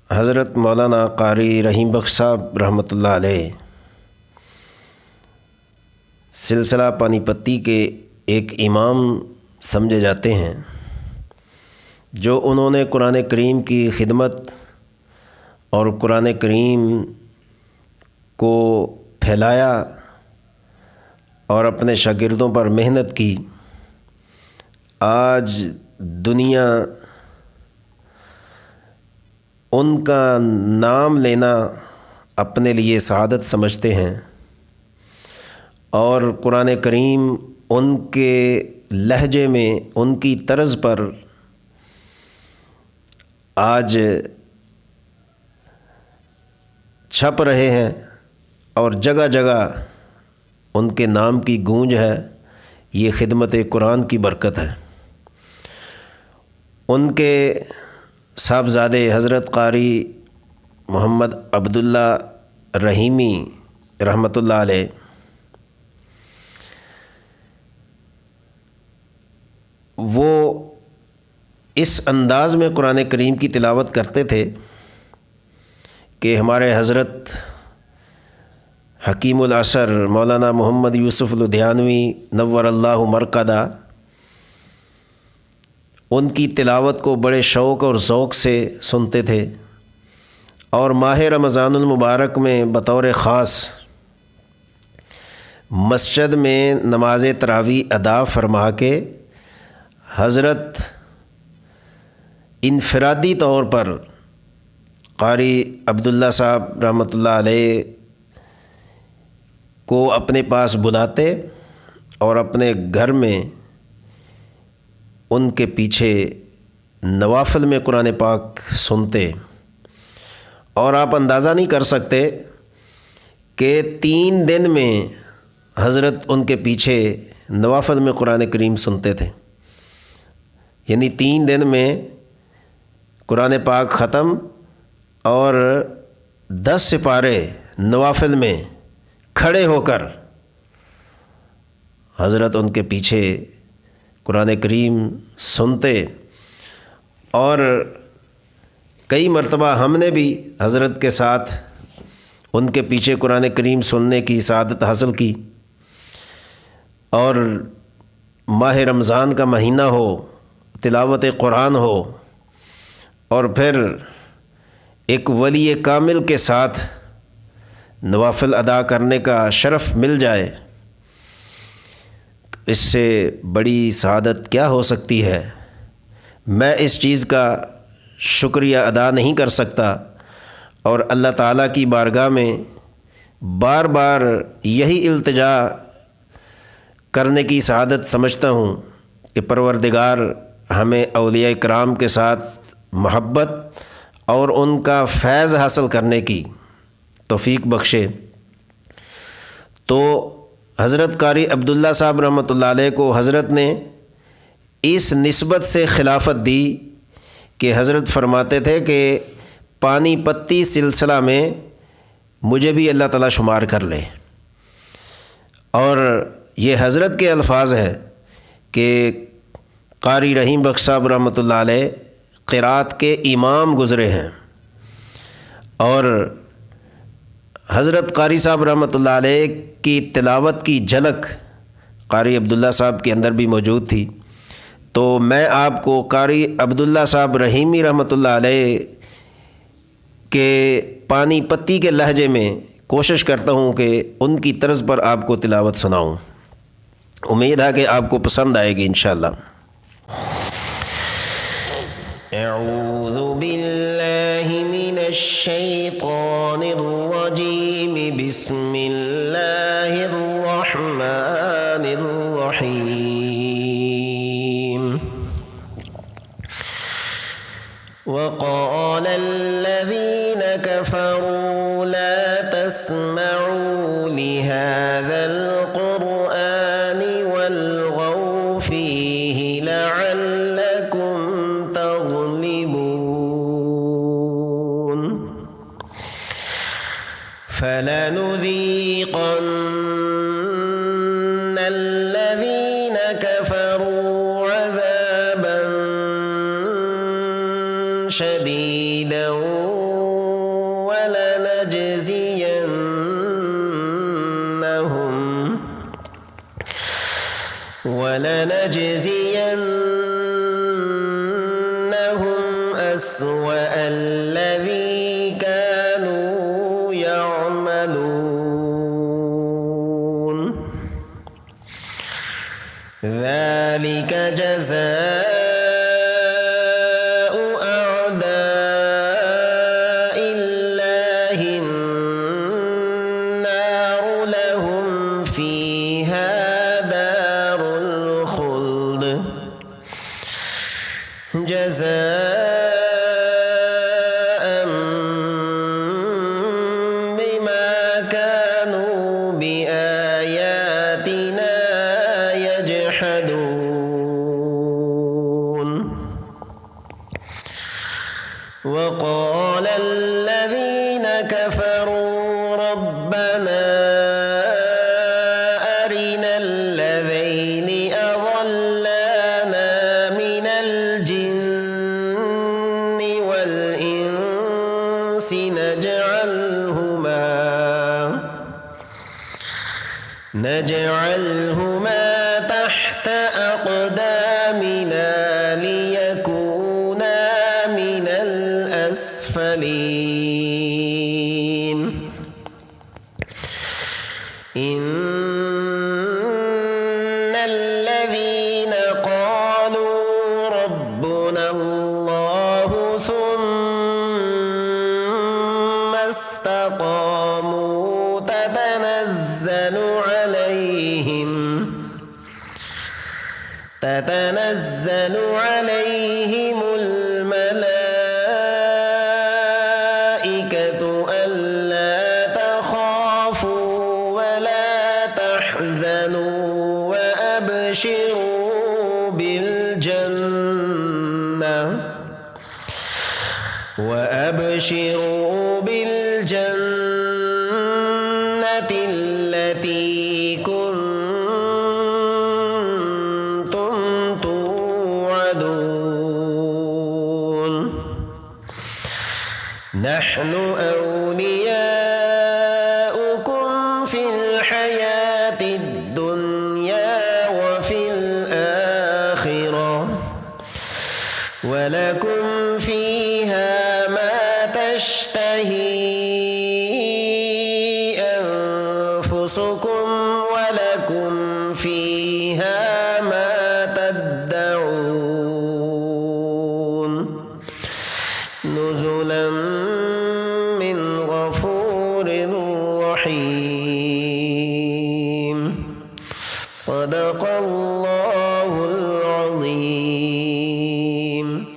حضرت مولانا قاری رحیم بخش صاحب رحمۃ اللہ علیہ سلسلہ پانی پتی کے ایک امام سمجھے جاتے ہیں، جو انہوں نے قرآن کریم کی خدمت اور قرآن کریم کو پھیلایا اور اپنے شاگردوں پر محنت کی۔ آج دنیا ان کا نام لینا اپنے لیے سعادت سمجھتے ہیں، اور قرآن کریم ان کے لہجے میں، ان کی طرز پر آج چھپ رہے ہیں اور جگہ جگہ ان کے نام کی گونج ہے۔ یہ خدمت قرآن کی برکت ہے۔ ان کے صاحبزادے حضرت قاری محمد عبداللہ رحیمی رحمۃ اللہ علیہ وہ اس انداز میں قرآن کریم کی تلاوت کرتے تھے کہ ہمارے حضرت حکیم العصر مولانا محمد یوسف لدھیانوی نور اللہ مرقدہ ان کی تلاوت کو بڑے شوق اور ذوق سے سنتے تھے، اور ماہ رمضان المبارک میں بطور خاص مسجد میں نماز تراویح ادا فرما کے حضرت انفرادی طور پر قاری عبداللہ صاحب رحمۃ اللہ علیہ کو اپنے پاس بلاتے اور اپنے گھر میں ان کے پیچھے نوافل میں قرآن پاک سنتے، اور آپ اندازہ نہیں کر سکتے کہ 3 دن میں حضرت ان کے پیچھے نوافل میں قرآن کریم سنتے تھے۔ یعنی 3 دن میں قرآن پاک ختم اور 10 سپارے نوافل میں کھڑے ہو کر حضرت ان کے پیچھے قرآن کریم سنتے، اور کئی مرتبہ ہم نے بھی حضرت کے ساتھ ان کے پیچھے قرآن کریم سننے کی سعادت حاصل کی۔ اور ماہ رمضان کا مہینہ ہو، تلاوت قرآن ہو، اور پھر ایک ولی کامل کے ساتھ نوافل ادا کرنے کا شرف مل جائے، اس سے بڑی سعادت کیا ہو سکتی ہے۔ میں اس چیز کا شکریہ ادا نہیں کر سکتا، اور اللہ تعالیٰ کی بارگاہ میں بار بار یہی التجا کرنے کی سعادت سمجھتا ہوں کہ پروردگار ہمیں اولیاء کرام کے ساتھ محبت اور ان کا فیض حاصل کرنے کی توفیق بخشے۔ تو حضرت قاری عبداللہ صاحب رحمۃ اللہ علیہ کو حضرت نے اس نسبت سے خلافت دی کہ حضرت فرماتے تھے کہ پانی پتی سلسلہ میں مجھے بھی اللہ تعالیٰ شمار کر لے۔ اور یہ حضرت کے الفاظ ہیں کہ قاری رحیم بخش صاحب رحمۃ اللہ علیہ قرات کے امام گزرے ہیں، اور حضرت قاری صاحب رحمۃ اللہ علیہ کی تلاوت کی جھلک قاری عبداللہ صاحب کے اندر بھی موجود تھی۔ تو میں آپ کو قاری عبداللہ صاحب رحیمی رحمۃ اللہ علیہ کے پانی پتی کے لہجے میں کوشش کرتا ہوں کہ ان کی طرز پر آپ کو تلاوت سناؤں۔ امید ہے کہ آپ کو پسند آئے گی انشاءاللہ۔ اعوذ باللہ من الشیطان الرجیم، بسم اللہ الرحمن الرحیم۔ وقال الذین کفروا لا تسمعوا لهذا القرآن والغوا فیہ لعلکم تغلبون۔ فلنذيقن الذين كفروا عذابا شديدا وَلَنَجْزِيَنَّهُمْ أَسْوَأَ الَّذِي كَانُوا يَعْمَلُونَ ذَلِكَ جَزَاءُ أَعْدَاءِ اللَّهِ النَّارُ لَهُمْ فِيهَا دَارُ الْخُلْدِ جَزَاءً بِمَا كَانُوا بِآيَاتِنَا يَجْحَدُونَ وَقَالَ الَّذِينَ كَفَرُوا رَبَّنَا أَرِنَا الَّذَيْنِ أَضَلَّانَا مِنَ الْجِنِّ وَالْإِنسِ نَجْعَلْهُمَا تَحْتَ أَقْدَامِنَا لِيَكُونَا مِنَ الْأَسْفَلِينَ إِنَّ الَّذِينَ قَالُوا رَبُّنَا اللَّهُ ثُمَّ اسْتَقَامُوا تتنزل عليهم الملائكة ألا تخافوا ولا تحزنوا وأبشروا بالجنة التي كنتم توعدون نحن أولياؤكم في الحياة الدنيا وفي الآخرة ولكم فيها ما تشتهي أنفسكم ولكم فيها ما تدعون نزلا من غفور رحيم صدق الله